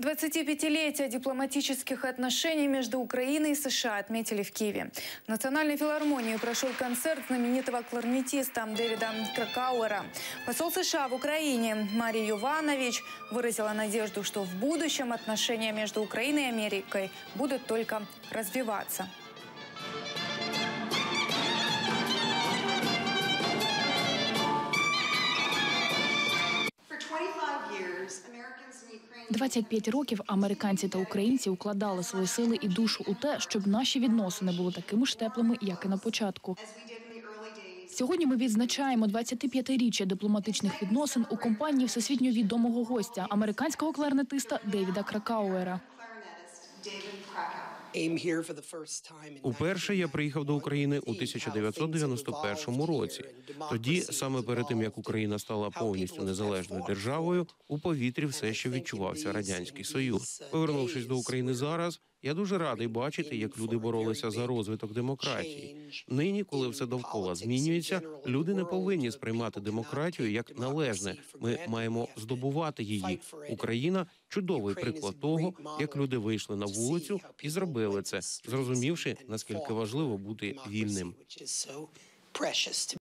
25-летие дипломатических отношений между Украиной и США отметили в Киеве. В Национальной филармонии прошел концерт знаменитого кларнетиста Дэвида Кракауэра. Посол США в Украине Мария Йованович выразила надежду, что в будущем отношения между Украиной и Америкой будут только развиваться. – 25 років американці та українці укладали свої сили і душу у те, щоб наші відносини були такими ж теплими, як і на початку. Сьогодні ми відзначаємо 25-річчя дипломатичних відносин у компанії всесвітньо відомого гостя – американського кларнетиста Девіда Кракауера. Уперше я приїхав до України у 1991 році. Тоді, саме перед тим, як Україна стала повністю незалежною державою, у повітрі все ще відчувався Радянський Союз. Повернувшись до України зараз, я дуже радий бачити, як люди боролися за розвиток демократії. Нині, коли все довкола змінюється, люди не повинні сприймати демократію як належне. Ми маємо здобувати її. Україна – чудовий приклад того, як люди вийшли на вулицю і зробили це, зрозумівши, наскільки важливо бути вільним.